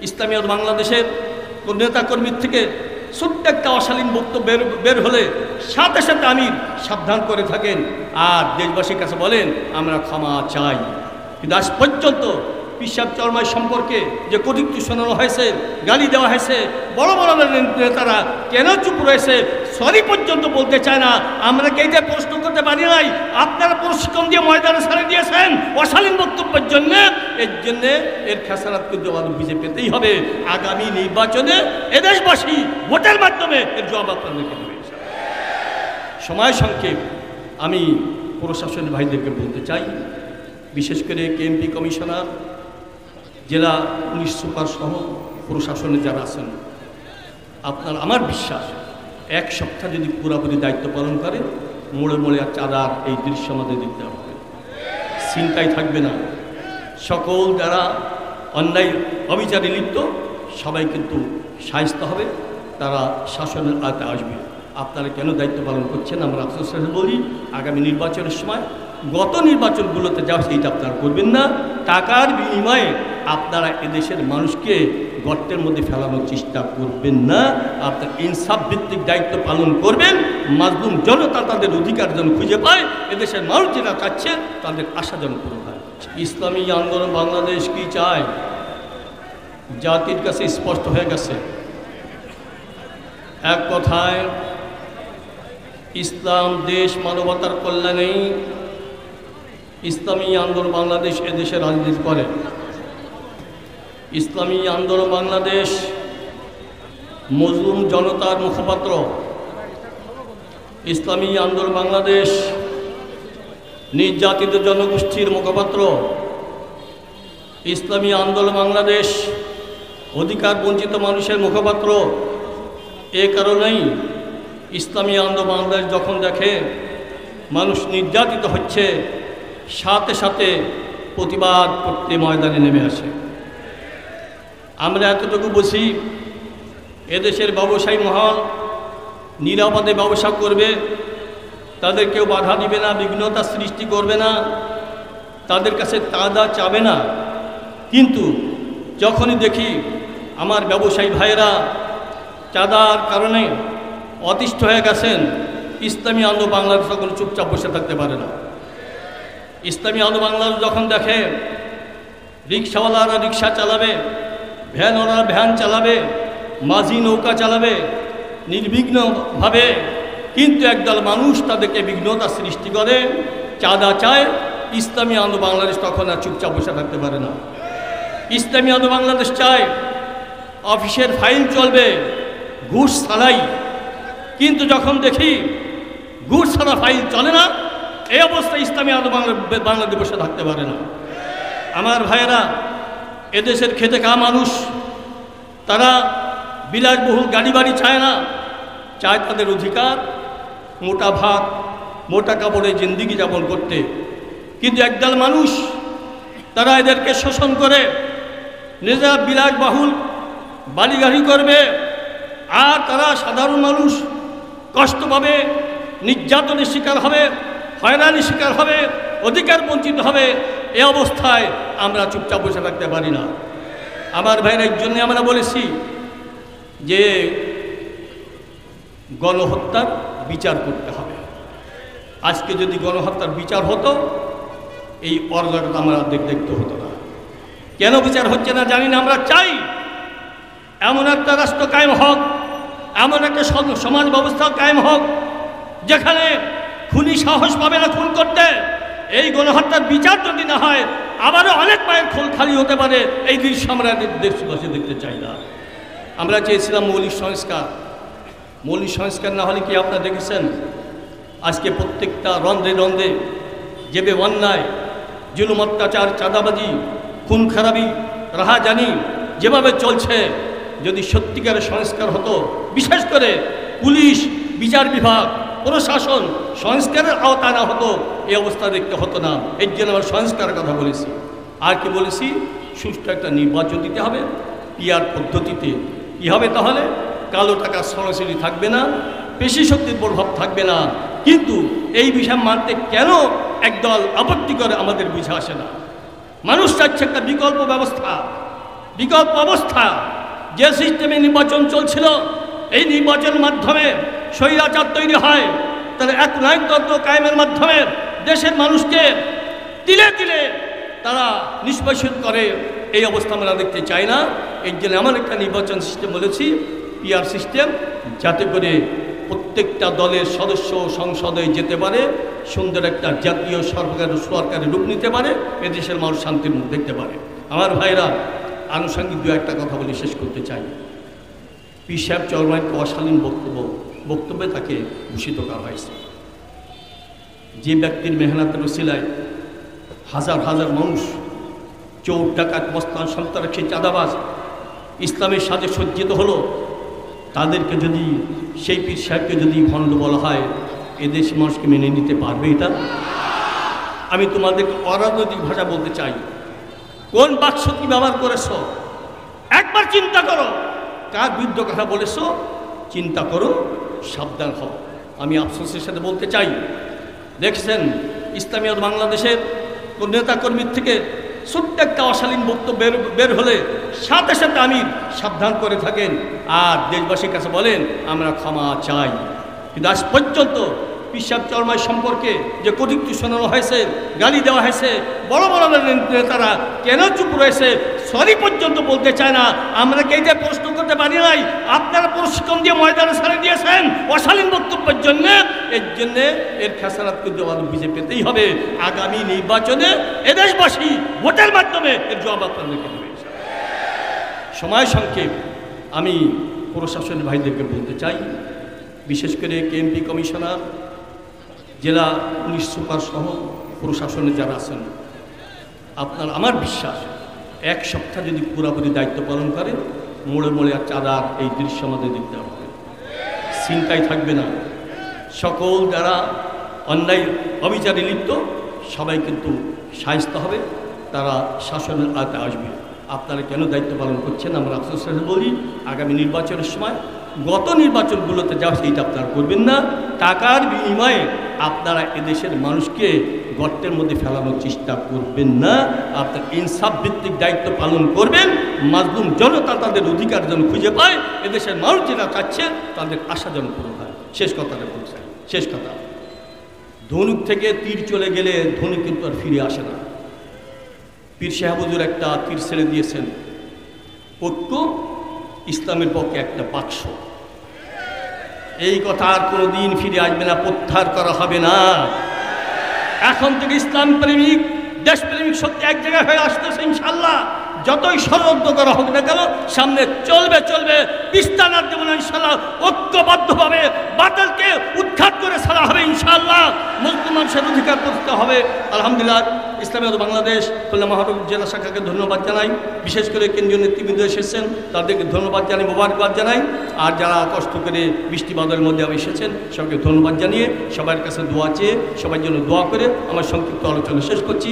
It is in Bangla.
ইসলামিয়া বাংলাদেশের নেতাকর্মীর থেকে ছোট্ট একটা অশালীন বক্তব্য বের হলে সাথে সাথে আমির সাবধান করে থাকেন আর দেশবাসীর কাছে বলেন আমরা ক্ষমা চাই। কিন্তু আজ পর্যন্ত পিসাব চরমাই সম্পর্কে যে কটূক্তি শোনানো হয়েছে, গালি দেওয়া হয়েছে, বড় বড় নেতারা কেন চুপ রয়েছে, সরি পর্যন্ত বলতে চায় না। আমরা কে যে প্রশ্ন করতে পারি নাই, আপনারা প্রশিক্ষণ দিয়ে ময়দানে ছেড়ে দিয়েছেন অশালীন বক্তব্যের জন্য। এর জন্যে এর খেসারাত কিন্তু আমাদের বুঝে পেতেই হবে। আগামী নির্বাচনে এদেশবাসী ভোটের মাধ্যমে এর জবাব আপনাদেরকে দেবে। সময় সংক্ষেপ, আমি প্রশাসনের ভাইদেরকে বলতে চাই, বিশেষ করে কেএমপি কমিশনার, জেলা পুলিশ সুপার সহ প্রশাসনে যারা আছেন, আপনার আমার বিশ্বাস এক সপ্তাহ যদি পুরোপুরি দায়িত্ব পালন করে মোড়ে মোড়ে আর চাঁদার এই দৃশ্য আমাদের দেখতে হবে, চিন্তাই থাকবে না। সকল যারা অন্যায় অবিচারে লিপ্ত সবাই কিন্তু শায়েস্ত হবে, তারা শাসনের আওতায় আসবে। আপনারা কেন দায়িত্ব পালন করছেন আমরা আফসোস বলি, আগামী নির্বাচনের সময় গত নির্বাচনগুলোতে যা সেইটা আপনারা করবেন না। টাকার বিনিময়ে আপনারা এদেশের মানুষকে গর্তের মধ্যে ফেলানোর চেষ্টা করবেন না। আপনার ইনসাফ ভিত্তিক দায়িত্ব পালন করবেন, মাজলুম জনতা তাদের অধিকার যেন খুঁজে পায়, এদেশের মানুষ যেটা চাচ্ছে তাদের আশা যেন পূরণ হয়। ইসলামী আন্দোলন বাংলাদেশ কি চায় জাতির কাছে স্পষ্ট হয়ে গেছে। এক কথায় ইসলাম দেশ মানবতার কল্যাণে ইসলামী আন্দোলন বাংলাদেশ এদেশে রাজনীতি করে। ইসলামী আন্দোলন বাংলাদেশ মজলুম জনতার মুখপাত্র। ইসলামী আন্দোলন বাংলাদেশ নির্যাতিত জনগোষ্ঠীর মুখপাত্র। ইসলামী আন্দোলন বাংলাদেশ অধিকার বঞ্চিত মানুষের মুখপাত্র। এ কারণেই ইসলামী আন্দোলন বাংলাদেশ যখন দেখে মানুষ নির্যাতিত হচ্ছে সাথে সাথে প্রতিবাদ করতে ময়দানে নেমে আসে। আমরা এতটুকু বুঝি, এদেশের ব্যবসায়ী মহল নিরাপদে ব্যবসা করবে, তাদের কেউ বাধা দিবে না, বিঘ্নতা সৃষ্টি করবে না, তাদের কাছে চাঁদা চাবে না। কিন্তু যখনই দেখি আমার ব্যবসায়ী ভাইয়েরা চাঁদার কারণে অতিষ্ঠ হয়ে গেছেন, ইসলামী আন্দোলন বাংলাদেশ তখন চুপচাপ বসে থাকতে পারে না। ইসলামী আন্দোলন বাংলাদেশ যখন দেখে রিক্সাওয়ালারা রিক্সা চালাবে, ভ্যানওয়ালারা ভ্যান চালাবে, মাঝি নৌকা চালাবে নির্বিঘ্নভাবে, কিন্তু একদল মানুষ তাদেরকে বিঘ্নতা সৃষ্টি করে, চাঁদা চায়, ইসলামী আন্দোলন বাংলাদেশ তখন আর চুপচাপ বসে থাকতে পারে না। ইসলামী আন্দোলন বাংলাদেশ চায় অফিসের ফাইল চলবে ঘুষ ছাড়াই, কিন্তু যখন দেখি ঘুষ ছাড়া ফাইল চলে না, এই অবস্থায় ইসলামী আন্দোলন বাংলাদেশ বসে থাকতে পারে না। আমার ভাইয়েরা, এদেশের খেটে খাওয়া মানুষ, তারা বিলাসবহুল গাড়ি বাড়ি চায় না, চায় তাদের অধিকার মোটা ভাত মোটা কাপড়ে জিন্দিগি যাপন করতে। কিন্তু একদল মানুষ তারা এদেরকে শোষণ করে নিজেরা বিলাসবহুল বাড়ি গাড়ি করবে, আর তারা সাধারণ মানুষ কষ্ট পাবে, নির্যাতনের শিকার হবে, হয়রানির শিকার হবে, অধিকার বঞ্চিত হবে। এ অবস্থায় আমরা চুপচাপ বসে থাকতে পারি না। আমার ভাইয়ের এই জন্যে আমরা বলেছি যে গণহত্যার বিচার করতে হবে। আজকে যদি গণহত্যার বিচার হতো এই অরাজকতা আমরা দেখতে হতো না। কেন বিচার হচ্ছে না জানি না। আমরা চাই এমন একটা রাষ্ট্র কায়েম হোক, এমন একটা সমাজ ব্যবস্থা কায়েম হোক যেখানে খুনি সাহস পাবে না খুন করতে। এই গণহত্যার বিচার যদি না হয় আবারও অনেক পায়ের খোল খালি হতে পারে। এই দৃশ্য আমরা দেশবাসী দেখতে চাই না। আমরা চেয়েছিলাম মৌলিক সংস্কার। মৌলিক সংস্কার না হলে কি আপনারা দেখেছেন আজকে প্রত্যেকটা রন্ধ্রে রন্ধ্রে যেভাবে অন্যায়, জুলুম, অত্যাচার, চাঁদাবাজি, খুন খারাপি, রাহাজানি যেভাবে চলছে, যদি সত্যিকারের সংস্কার হতো, বিশেষ করে পুলিশ, বিচার বিভাগ, প্রশাসন সংস্কারের আওতায় না হতো, এই অবস্থা দেখতে হতো না। এর জন্য আমরা সংস্কারের কথা বলেছি। আর কি বলেছি, সুষ্ঠু একটা নির্বাচন দিতে হবে পিআর পদ্ধতিতে। কী হবে তাহলে? কালো টাকা সরাসরি থাকবে না, পেশি শক্তির প্রভাব থাকবে না। কিন্তু এই বিষয় মানতে কেন একদল আপত্তি করে আমাদের বুঝে আসে না। মানুষ চাচ্ছে একটা বিকল্প ব্যবস্থা, বিকল্প অবস্থা যে সিস্টেমে নির্বাচন চলছিল, এই নির্বাচনের মাধ্যমে স্বৈরাচার তৈরি হয়, তাহলে এক নায়কতন্ত্র কায়েমের মাধ্যমে দেশের মানুষকে তিলে তিলে তারা নিষ্পেষিত করে। এই অবস্থা আমরা দেখতে চাই না। এর জন্য এমন একটা নির্বাচন সিস্টেম বলেছি, পিআর সিস্টেম, যাতে করে প্রত্যেকটা দলের সদস্য সংসদে যেতে পারে, সুন্দর একটা জাতীয় সরকারের রূপ নিতে পারে, এদেশের মানুষ শান্তির মুখ দেখতে পারে। আমার ভাইরা, আনুষঙ্গিক দু একটা কথা বলে শেষ করতে চাই। পীর সাহেব চরমাইকে অশালীন বক্তব্যে তাকে ভূষিত করা হয়েছে। যে ব্যক্তির মেহনতের উসিলায় হাজার হাজার মানুষ চোর ডাকাত মস্তান সন্ত্রাসী চাঁদাবাজ ইসলামের সাথে সজ্জিত হলো, তাদেরকে যদি সেই পীর সাহেবকে যদি ভণ্ড বলা হয়, এদেশের মানুষকে মেনে নিতে পারবে এটা? আমি তোমাদেরকে অরাজনৈতিক ভাষা বলতে চাই, কোন বাক্স কি ব্যবহার করেছ একবার চিন্তা করো, কার বিরুদ্ধে কথা বলেছ চিন্তা করো, সাবধান হও। আমি আফসোসের সাথে বলতে চাই, দেখছেন ইসলামিয়ত বাংলাদেশের নেতাকর্মীর থেকে ছোট্ট একটা অশালীন বক্তব্য বের হলে সাথে সাথে আমি সাবধান করে থাকেন আর দেশবাসীর কাছে বলেন আমরা ক্ষমা চাই। কিন্তু আজ পর্যন্ত পীর সাহেব চরমাই সম্পর্কে যে কটূক্তি শোনানো হয়েছে, গালি দেওয়া হয়েছে, বড় বড় নেতারা কেন চুপ রয়েছে, সরি পর্যন্ত বলতে চায় না। আমরা কে যে প্রশ্ন করতে পারি নাই, আপনারা প্রশিক্ষণ দিয়ে ময়দানে ছেড়ে দিয়েছেন অশালীন বক্তব্যের জন্য। এর জন্যে এর খেসারাত কিন্তু আমাদের বিজেপি পেতেই হবে। আগামী নির্বাচনে এদেশবাসী ভোটের মাধ্যমে এর জবাব আপনাদেরকে দেবে। সময় সংক্ষেপ, আমি প্রশাসনের ভাইদেরকে বলতে চাই, বিশেষ করে কেএমপি কমিশনার, জেলা পুলিশ সুপার সহ প্রশাসনে যারা আছেন, আপনার আমার বিশ্বাস এক সপ্তাহ যদি পুরোপুরি দায়িত্ব পালন করেন, মোড়ে মোড়ে আর চাঁদার এই দৃশ্য আমাদের দেখতে হবে, চিন্তাই থাকবে না। সকল যারা অন্যায় অবিচারে লিপ্ত সবাই কিন্তু শায়েস্তা হবে, তারা শাসনের আওতায় আসবে। আপনারা কেন দায়িত্ব পালন করছেন আমরা আফসোস বলি, আগামী নির্বাচনের সময় গত নির্বাচনগুলোতে যা সেইটা আপনারা করবেন না। টাকার বিনিময়ে আপনারা এদেশের মানুষকে গর্তের মধ্যে ফেলানোর চেষ্টা করবেন না। আপনার ইনসাফ ভিত্তিক দায়িত্ব পালন করবেন, মাজলুম জনতা তাদের অধিকার যেন খুঁজে পায়, এদেশের মানুষ যেটা চাচ্ছে তাদের আশা যেন পূরণ হয়। শেষ কথাটা বলছে, শেষ কথা, ধনুক থেকে তীর চলে গেলে ধনুক কিন্তু আর ফিরে আসে না। পীর সাহেব হুজুর একটা তীর ছেড়ে দিয়েছেন, ঐক্য ইসলামের পক্ষে একটা বাক্স, এই কথা আর কোনোদিন ফিরে আসবে না, প্রত্যাহার করা হবে না। এখন থেকে ইসলাম প্রেমিক দেশপ্রেমিক শক্তি এক জায়গায় হয়ে আসতেছে ইনশাল্লাহ। যতই ষড়যন্ত্র করা হোক না কেন, সামনে চলবে চলবে, বিস্তার দেব না ইনশাল্লাহ। ঐক্যবদ্ধভাবে বাতিলকে উৎখাত করে ছাড়া হবে ইনশাল্লাহ। মুসলিম মানুষের অধিকার প্রতিষ্ঠা হবে আলহামদুলিল্লাহ। ইসলামিয়ত বাংলাদেশ খুলনা মহানগর জেলা শাখাকে ধন্যবাদ জানাই, বিশেষ করে কেন্দ্রীয় নেতৃবৃন্দ এসেছেন তাদেরকে ধন্যবাদ জানাই, মোবারকবাদ জানাই। আর যারা কষ্ট করে বৃষ্টি বাদলের মধ্যে এসেছেন সবাইকে ধন্যবাদ জানিয়ে সবার কাছে দোয়া চেয়ে সবার জন্য দোয়া করে আমার সংক্ষিপ্ত আলোচনা শেষ করছি।